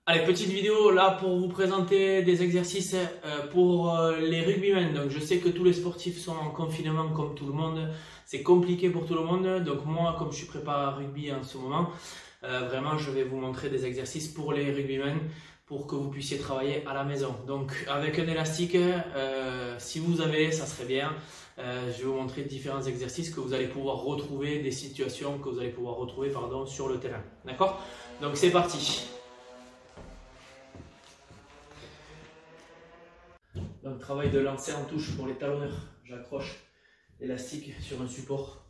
Allez, petite vidéo là pour vous présenter des exercices pour les rugbymen. Donc je sais que tous les sportifs sont en confinement comme tout le monde. C'est compliqué pour tout le monde. Donc moi, comme je suis prépa rugby en ce moment, vraiment je vais vous montrer des exercices pour les rugbymen pour que vous puissiez travailler à la maison. Donc avec un élastique, si vous avez, ça serait bien. Je vais vous montrer différents exercices que vous allez pouvoir retrouver, des situations que vous allez pouvoir retrouver sur le terrain. D'accord? Donc c'est parti. Donc travail de lancer en touche pour les talonneurs. J'accroche l'élastique sur un support.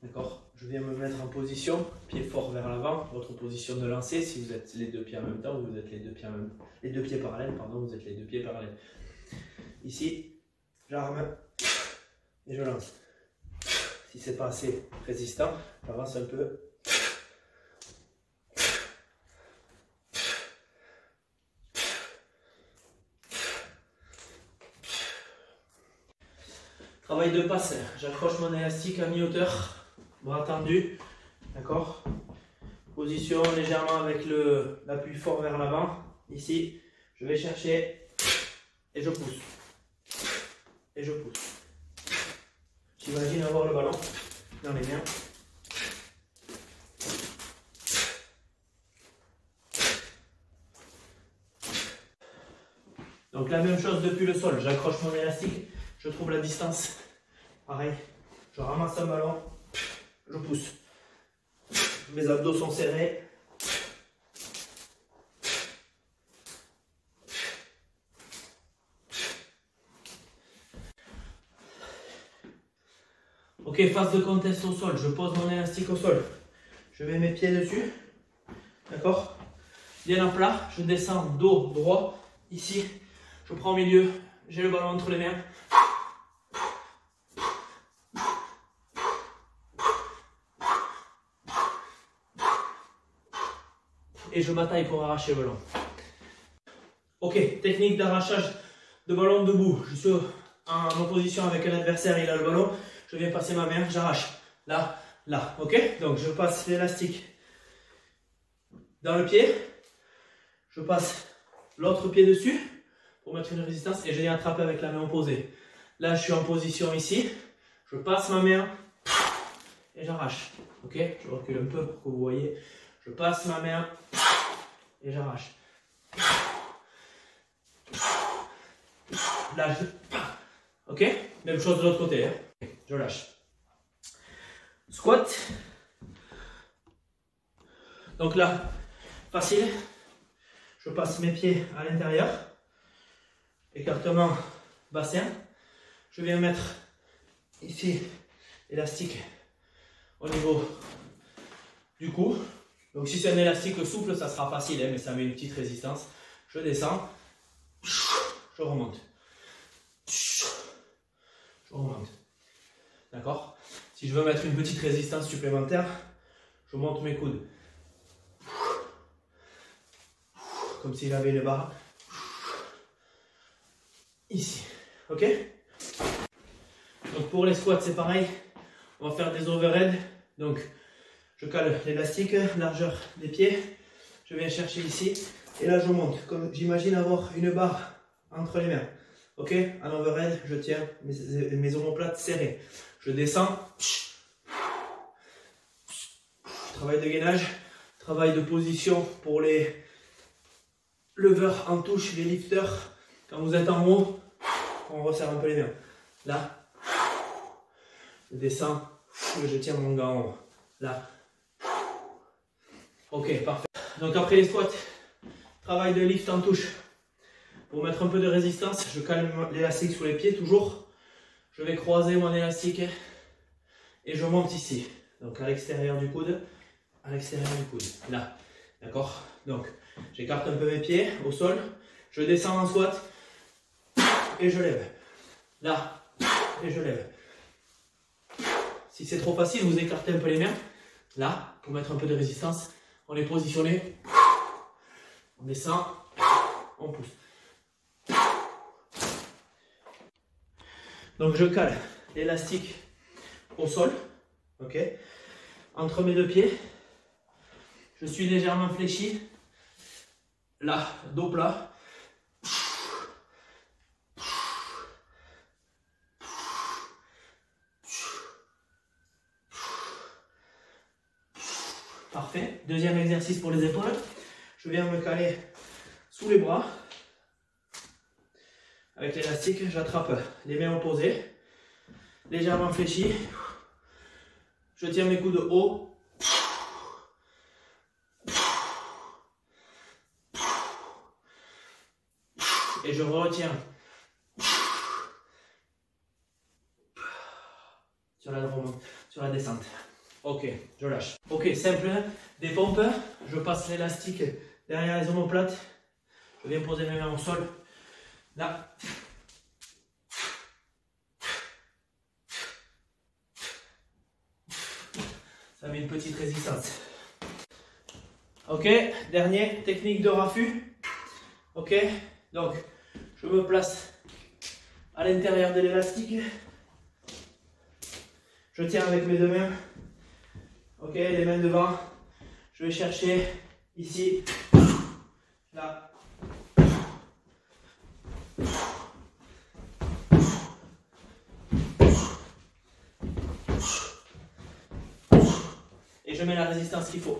D'accord? Je viens me mettre en position, pied fort vers l'avant, votre position de lancer. Si vous êtes les deux pieds en même temps, vous êtes les deux pieds parallèles, pardon, vous êtes les deux pieds parallèles. Ici, j'arme et je lance. Si c'est pas assez résistant, j'avance un peu. Travail de passe, j'accroche mon élastique à mi-hauteur, bras tendu, d'accord? Position légèrement avec l'appui fort vers l'avant. Ici, je vais chercher et je pousse. Et je pousse. J'imagine avoir le ballon dans les mains. Donc la même chose depuis le sol, j'accroche mon élastique, je trouve la distance. Pareil, je ramasse un ballon, je pousse. Mes abdos sont serrés. Ok, phase de contest au sol, je pose mon élastique au sol. Je mets mes pieds dessus. D'accord? Bien à plat, je descends dos droit. Ici, je prends au milieu, j'ai le ballon entre les mains. Et je bataille pour arracher le ballon. Ok, technique d'arrachage de ballon debout. Je suis en opposition avec un adversaire, il a le ballon. Je viens passer ma main, j'arrache. Là, là. Ok? Donc je passe l'élastique dans le pied. Je passe l'autre pied dessus pour mettre une résistance et je viens attraper avec la main opposée. Là, je suis en position ici. Je passe ma main et j'arrache. Ok? Je recule un peu pour que vous voyez. Je passe ma main et j'arrache. Là, ok? Même chose de l'autre côté. Hein? Je lâche. Squat. Donc là, facile. Je passe mes pieds à l'intérieur. Écartement bassin. Je viens mettre ici l'élastique au niveau du cou. Donc si c'est un élastique souple, ça sera facile, hein, mais ça met une petite résistance. Je descends, je remonte. Je remonte. D'accord? Si je veux mettre une petite résistance supplémentaire, je monte mes coudes. Comme si j'avais les barres. Ici. Ok? Donc pour les squats, c'est pareil. On va faire des overhead. Donc je cale l'élastique, largeur des pieds. Je viens chercher ici. Et là, je monte. Comme j'imagine avoir une barre entre les mains. Ok? En overhead, je tiens mes omoplates serrées. Je descends. Travail de gainage. Travail de position pour les leveurs en touche, les lifters. Quand vous êtes en haut, on resserre un peu les mains. Là. Je descends. Je tiens mon gant en haut. Là. Ok, parfait. Donc après les squats, travail de lift en touche. Pour mettre un peu de résistance, je cale l'élastique sous les pieds toujours. Je vais croiser mon élastique et je monte ici. Donc à l'extérieur du coude, à l'extérieur du coude. Là, d'accord? Donc j'écarte un peu mes pieds au sol. Je descends en squat et je lève. Là, et je lève. Si c'est trop facile, vous écartez un peu les mains. Là, pour mettre un peu de résistance, on est positionné. On descend, on pousse. Donc je cale l'élastique au sol, ok, entre mes deux pieds. Je suis légèrement fléchi. là, dos plat. Parfait. Deuxième exercice pour les épaules. Je viens me caler sous les bras. Avec l'élastique, j'attrape les mains opposées, légèrement fléchies. Je tiens mes coudes haut. Et je retiens sur la descente. Ok, je lâche. Ok, simple, des pompes. Je passe l'élastique derrière les omoplates. Je viens poser mes mains au sol. Là. Ça met une petite résistance. Ok, dernier, technique de raffut. Ok, donc je me place à l'intérieur de l'élastique. Je tiens avec mes deux mains. Ok, les mains devant. Je vais chercher ici, là. Et je mets la résistance qu'il faut.